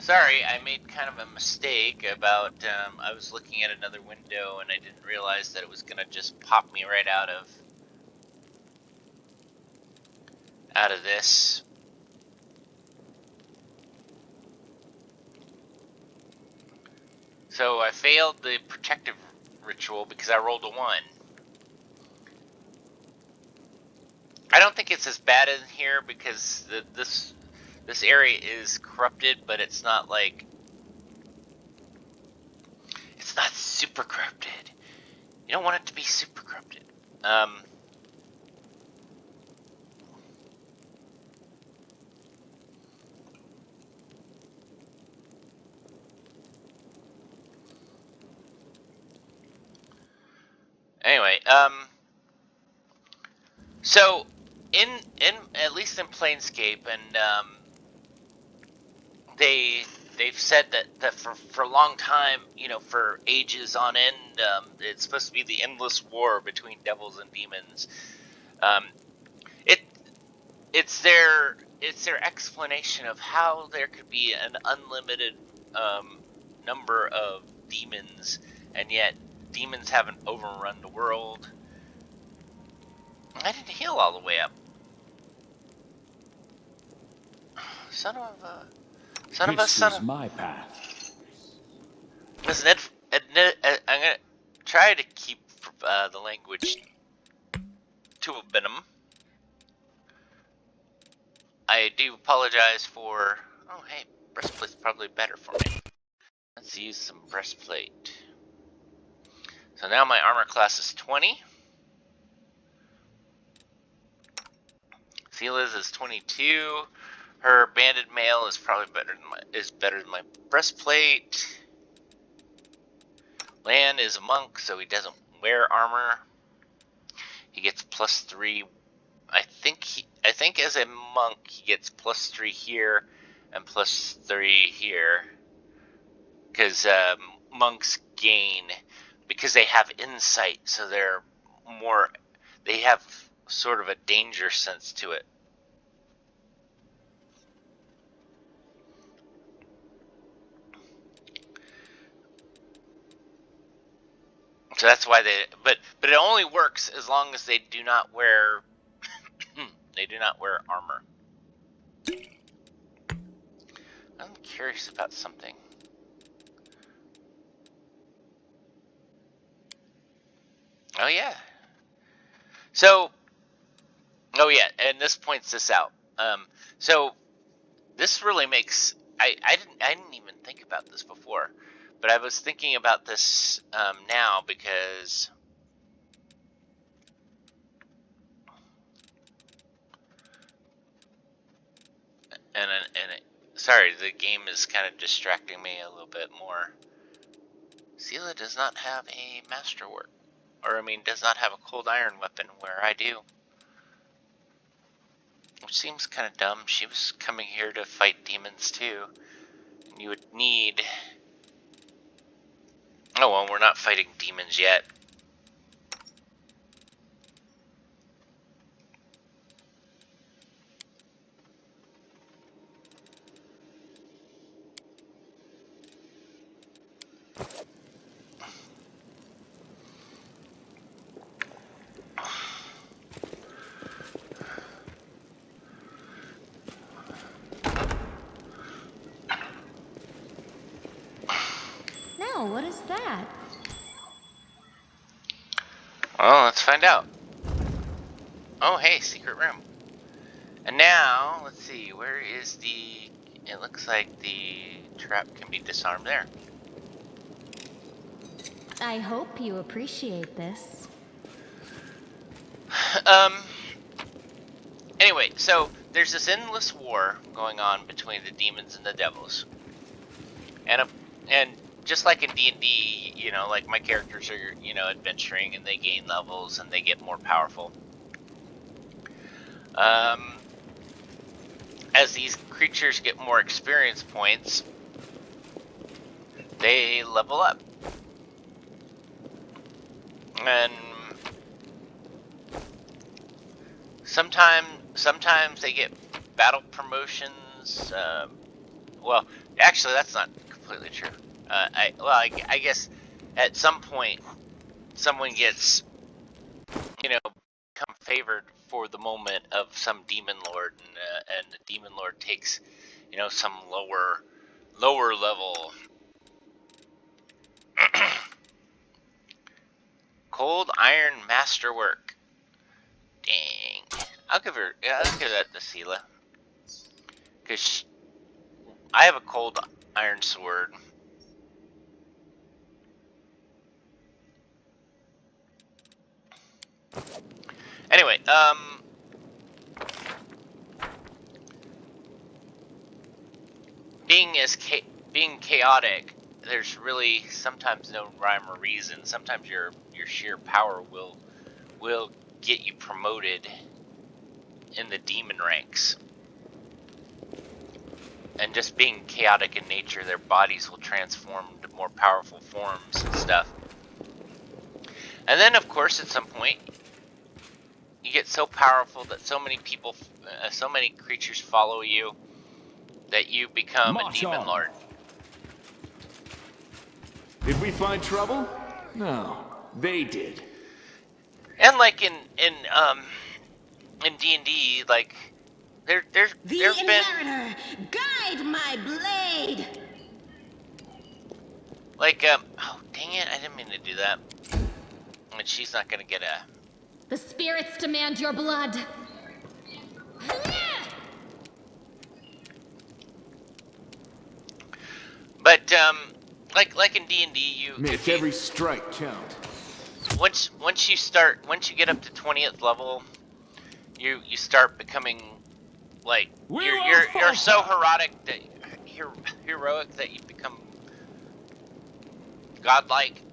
Sorry, I made kind of a mistake about, I was looking at another window and I didn't realize that it was gonna just pop me right out of this. So I failed the protective ritual because I rolled a 1. I don't think it's as bad in here because this area is corrupted, but it's not like, it's not super corrupted. You don't want it to be super corrupted. Anyway, so in at least in Planescape, and they've said that for a long time, you know, for ages on end, it's supposed to be the endless war between devils and demons. Um, it it's their explanation of how there could be an unlimited number of demons, and yet demons haven't overrun the world. I didn't heal all the way up. Son of a This is my path. Listen, I'm gonna try to keep the language to a minimum. I do apologize for. Oh, hey, breastplate's probably better for me. Let's use some breastplate. So now my armor class is 20. Sela's is 22. Her banded mail is probably better than my breastplate. Lan is a monk, so he doesn't wear armor. He gets +3. I think as a monk he gets +3 here and +3 here, because monks gain because they have insight, so they have sort of a danger sense to it. So that's why but it only works as long as they do not wear armor. I'm curious about something. Oh yeah. So, oh yeah, and this points this out. So this really makes I didn't even think about this before, but I was thinking about this now because sorry, the game is kind of distracting me a little bit more. Sela does not have a masterwork, or I mean, does not have a cold iron weapon where I do, which seems kind of dumb. She was coming here to fight demons too, and you would need. Oh well, we're not fighting demons yet. Now, what is that? Well, let's find out. Oh, hey, secret room. And now, let's see, where is the... It looks like the trap can be disarmed there. I hope you appreciate this. Anyway, so there's this endless war going on between the demons and the devils. And just like in D&D, you know, like my characters are, you know, adventuring and they gain levels and they get more powerful. As these creatures get more experience points, they level up. And sometimes they get battle promotions, well, actually, that's not completely true. I guess at some point someone gets, become favored for the moment of some demon lord, and the demon lord takes, some lower level. Cold iron masterwork. Dang. I'll give that to Sela. Because I have a cold iron sword. Anyway, being chaotic, there's really sometimes no rhyme or reason. Sometimes your sheer power will get you promoted in the demon ranks. And just being chaotic in nature, their bodies will transform to more powerful forms and stuff. And then, of course, at some point, you get so powerful that so many people, so many creatures follow you, that you become a demon lord. Did we find trouble? No, they did. And like in D&D, like there's the been Inheritor, guide my blade. like oh dang it, I didn't mean to do that. And she's not gonna get a. The spirits demand your blood. But like in D&D, you make every strike count. Once you get up to 20th level, you start becoming like you're so heroic that you become godlike.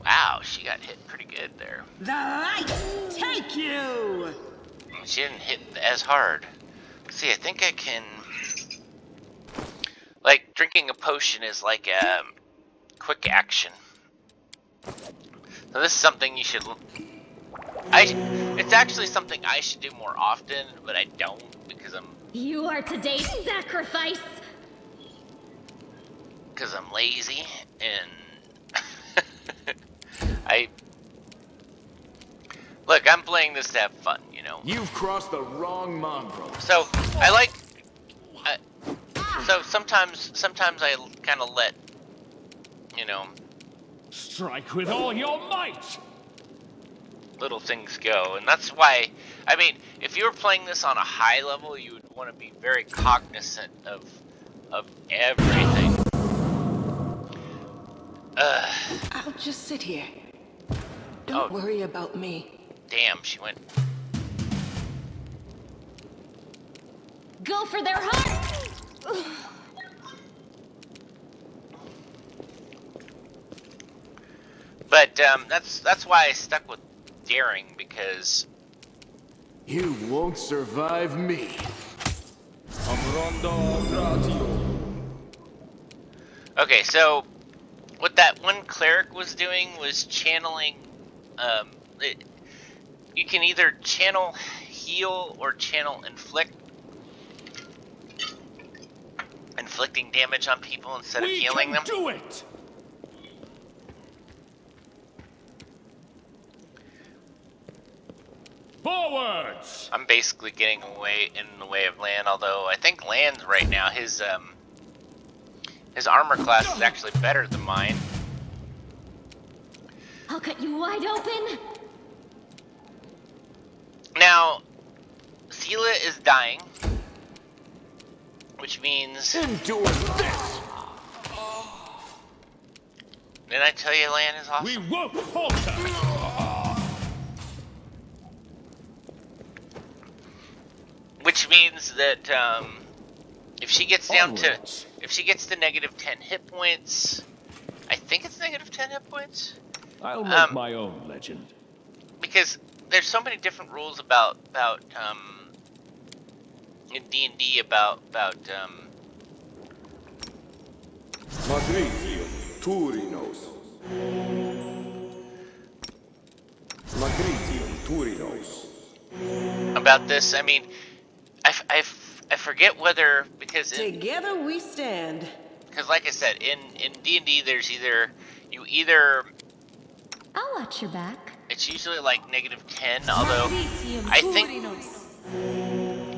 Wow, she got hit pretty good there. The light take you. She didn't hit as hard. See, I think I can. Like drinking a potion is like a quick action. So this is something you should. It's actually something I should do more often, but I don't because I'm. You are today's sacrifice. Because I'm lazy and look. I'm playing this to have fun, you know. You've crossed the wrong mongrel. So I like. So sometimes I kind of let, Strike with all your might. little things go, and that's why. I mean, if you were playing this on a high level, you would want to be very cognizant of everything. I'll just sit here. Don't worry about me. Damn, she went. Go for their heart. But that's why I stuck with daring, because you won't survive me. Okay, so what that one cleric was doing was channeling. You can either channel heal or channel inflict. Inflicting damage on people instead of healing them. Do it. Forwards. I'm basically getting away in the way of Lan, although I think Lan's right now his armor class is actually better than mine. I'll cut you wide open. Now, Sela is dying, which means. Endure this. Didn't I tell you Lan is awesome? We won't falter. Which means that if she gets down to negative 10 hit points, I think it's negative 10 hit points. I'll make my own legend. Because there's so many different rules about in D&D about Magritium Turinos. Magritium Turinos. About this, I mean, I forget whether, because Together we stand. like I said, in D&D there's either I'll watch your back. it's usually like -10, although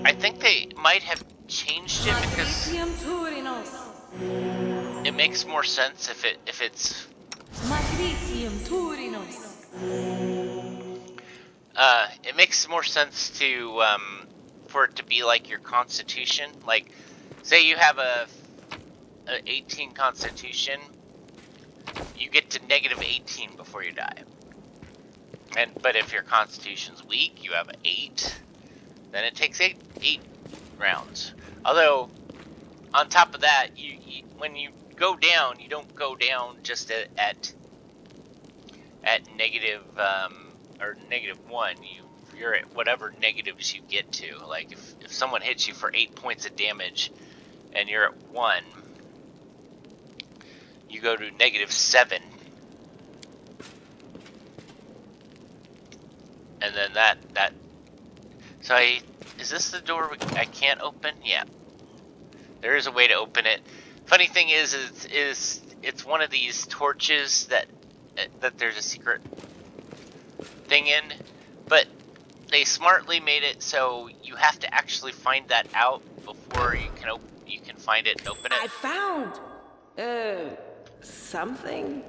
I think they might have changed it because it makes more sense if it's it makes more sense to for it to be like your constitution. Like, say you have a 18 constitution, you get to -18 before you die. But if your constitution's weak, you have an 8, then it takes eight rounds. Although, on top of that, you when you go down, you don't go down just at negative or -1. You're at whatever negatives you get to. Like if someone hits you for 8 points of damage and you're at 1, you go to -7, and then that. So is this the door I can't open? Yeah, there is a way to open it. Funny thing is it's one of these torches that there's a secret thing in, but they smartly made it so you have to actually find that out before you can find it and open it. I found something.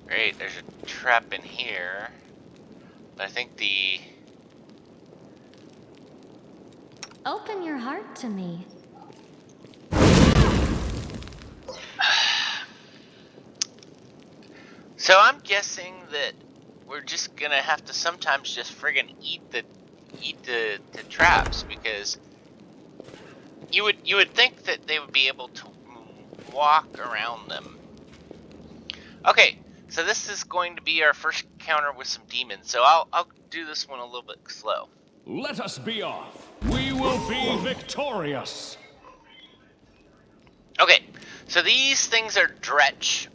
Great, there's a trap in here, but I think the Open your heart to me. So I'm guessing that we're just gonna have to sometimes just friggin' eat the traps, because you would think that they would be able to walk around them. Okay, so this is going to be our first encounter with some demons. So I'll do this one a little bit slow. Let us be off. We will be victorious. Okay, so these things are Dretch.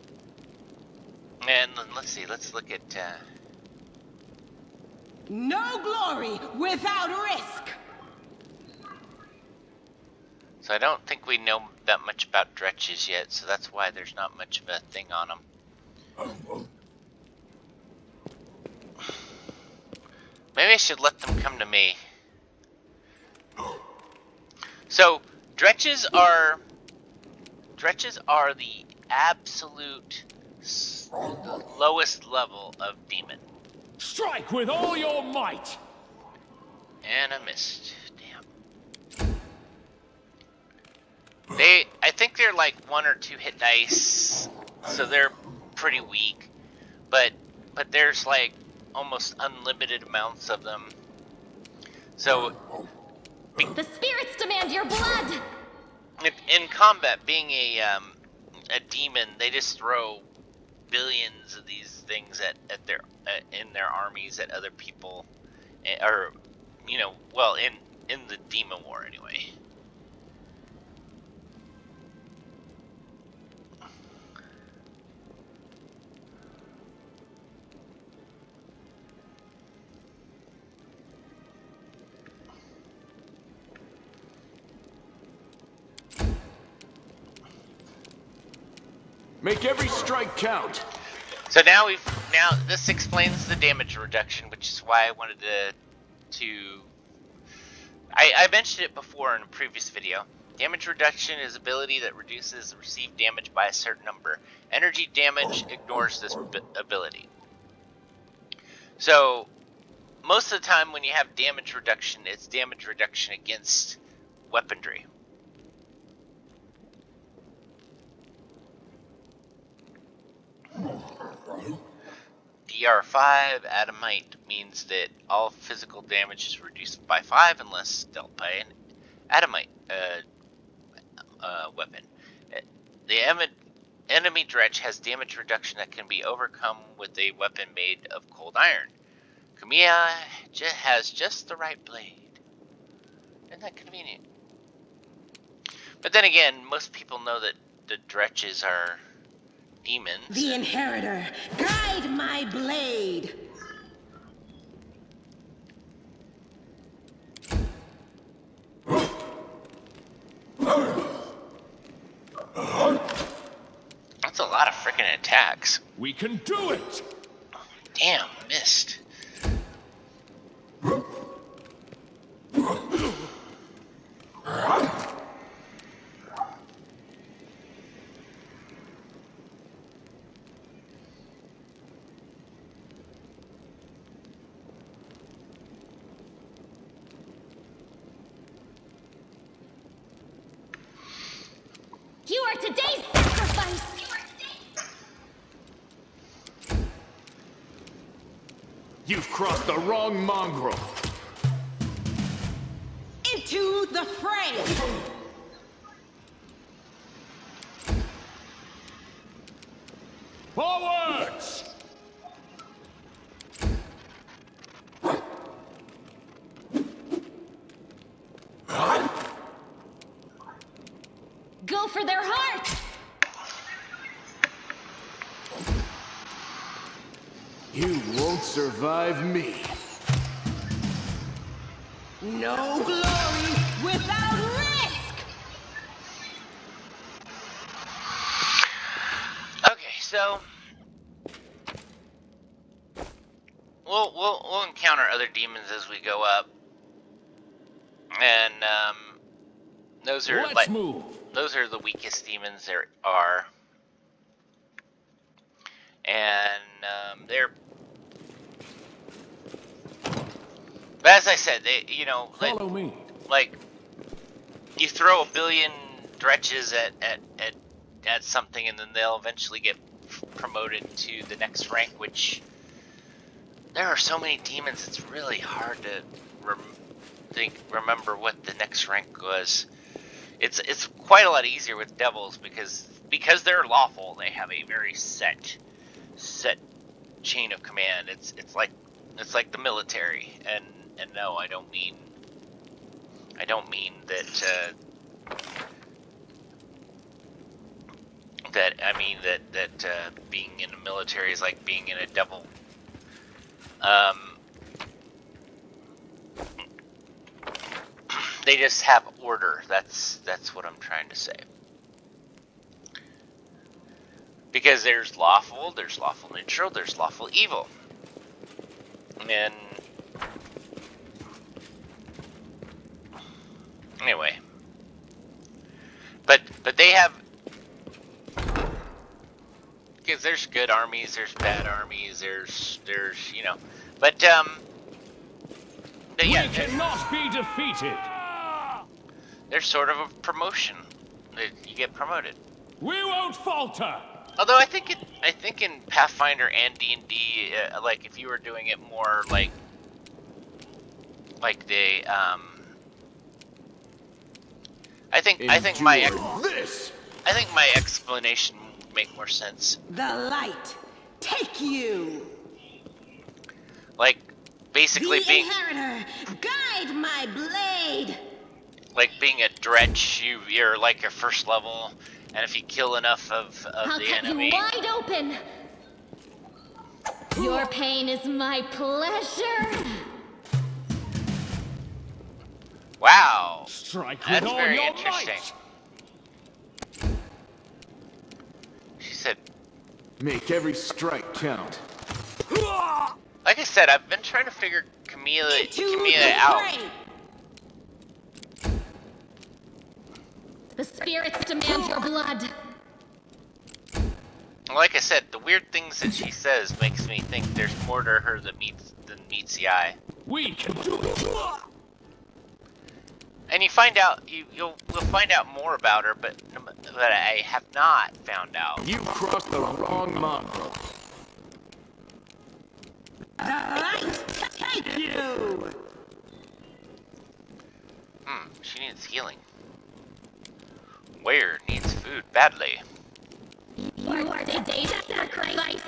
And let's see, let's look at No glory without risk. so I don't think we know that much about Dretches yet, so that's why there's not much of a thing on them. Maybe I should let them come to me. So Dretches are the absolute lowest level of demon. Strike with all your might. And I missed. Damn. I think they're like 1 or 2 hit dice, so they're pretty weak. But there's like almost unlimited amounts of them. So The spirits demand your blood! in combat, being a demon, they just throw billions of these things at their in their armies at other people, or well, in the demon war anyway. Make every strike count. So now this explains the damage reduction, which is why I wanted to I mentioned it before in a previous video. Damage reduction is ability that reduces received damage by a certain number. Energy damage ignores this ability. So most of the time when you have damage reduction, it's damage reduction against weaponry. DR5, Adamite, means that all physical damage is reduced by 5 unless dealt by an Adamite weapon. The enemy Dretch has damage reduction that can be overcome with a weapon made of cold iron. Kamiya has just the right blade. Isn't that convenient? But then again, most people know that the Dretches are demons. The Inheritor, guide my blade. That's a lot of freaking attacks. We can do it! Damn, missed. You are today's sacrifice! You've crossed the wrong mongrel. Into the fray. Forwards! Go for their hearts! You won't survive me. No glory without risk. Okay, so we'll encounter other demons as we go up, and those are Let's move. those are the weakest demons there are, and they're. But as I said, they Follow me. like you throw a billion dretches at something, and then they'll eventually get promoted to the next rank. Which there are so many demons, it's really hard to remember what the next rank was. It's quite a lot easier with devils because they're lawful. They have a very set chain of command. It's like the military, and no, I don't mean that being in the military is like being in a devil. They just have order. That's what I'm trying to say. Because there's lawful neutral, there's lawful evil. And anyway. But they have, because there's good armies, there's bad armies, there's but yeah, we cannot be defeated. there's sort of a promotion. You get promoted. We won't falter. Although I think in Pathfinder and D&D, like if you were doing it more like the I think my explanation would make more sense. The light, take you. Like basically The being Inheritor, guide my blade. like being a dretch, you're like your first level, and if you kill enough of I'll the cut enemy, you wide open! Your pain is my pleasure! wow, Strike with that's all very your interesting. might. She said, Make every strike count. like I said, I've been trying to figure Camilla the out. fray. The spirits demand your blood! Like I said, the weird things that she says makes me think there's more to her than meets the eye. We can do it. And you find out, we'll find out more about her, but I have not found out. You crossed the wrong mongrel. The light, take you. She needs healing. Where needs food badly? You are today's sacrifice!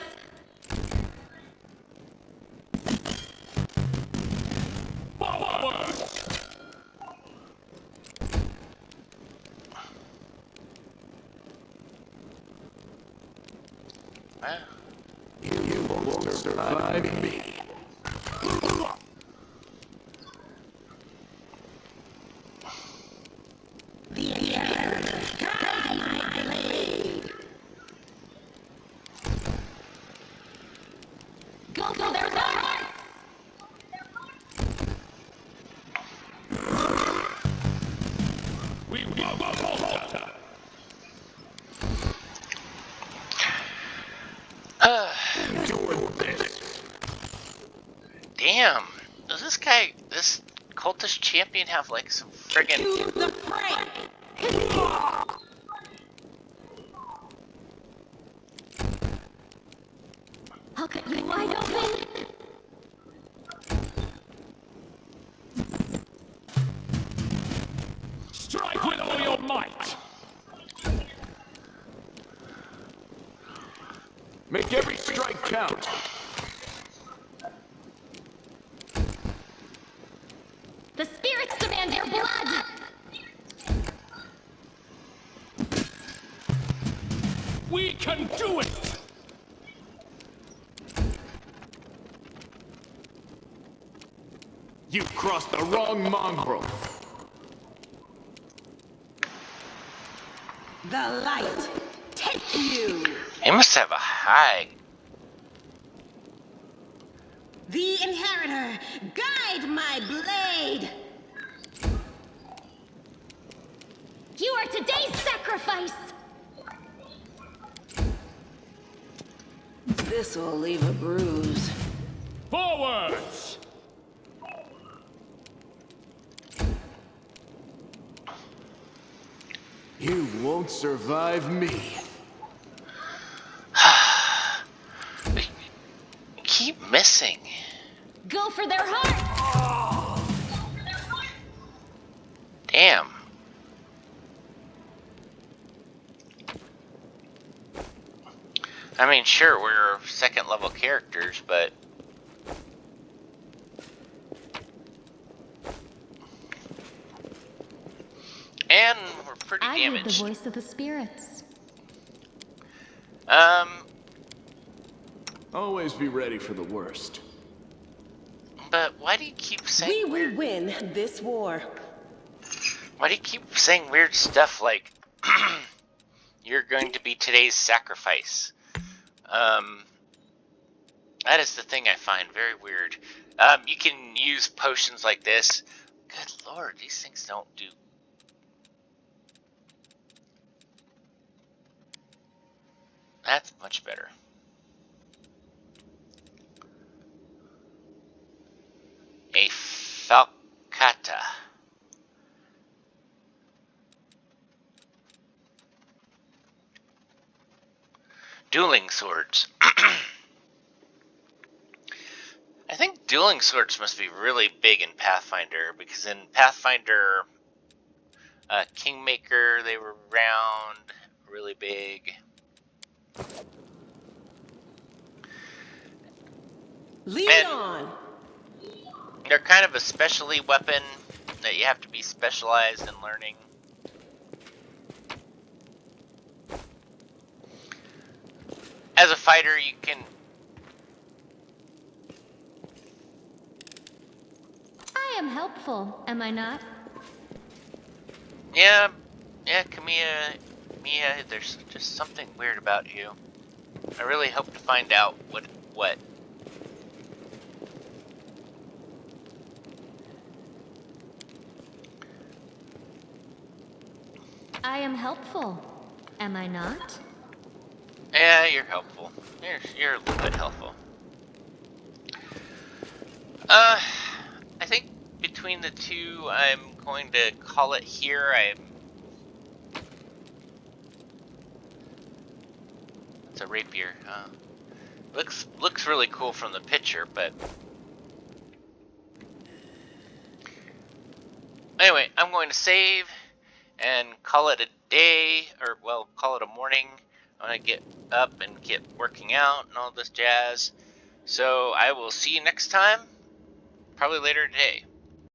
Forward. You won't survive me. Go for their hearts! We will doing this. Damn. Does this cultist champion have like some friggin'... To the fray! I'll cut you wide open! Strike with all your might. Make every strike count. The spirits demand your blood! We can do it! You crossed the wrong mongrel. The light! Take you! He must have a high... The inheritor! Guide my blade! You are today's sacrifice! This'll leave a bruise. Forwards! You won't survive me. Keep missing. Go for their hearts! Damn. I mean, sure, we're second level characters, but... And we're pretty I heard the damaged. voice of the spirits. Always be ready for the worst. But why do you keep saying We will weird... win this war. Why do you keep saying weird stuff like... You're going to be today's sacrifice? That is the thing I find very weird. You can use potions like this. Good lord, these things don't do... That's much better. A falcata. Dueling swords. I think dueling swords must be really big in Pathfinder, because in Pathfinder Kingmaker, they were round, really big. Lead And on! they're kind of a specialty weapon that you have to be specialized in learning. As a fighter, you can... I am helpful, am I not? Yeah, Camilla, Mia, there's just something weird about you. I really hope to find out what. I am helpful, am I not? Yeah, you're helpful. You're a little bit helpful. I think between the two, I'm going to call it here. It's a rapier. Looks really cool from the picture, but anyway, I'm going to save and call it a day, or well, call it a morning. I'm gonna get up and get working out and all this jazz. So I will see you next time, probably later today.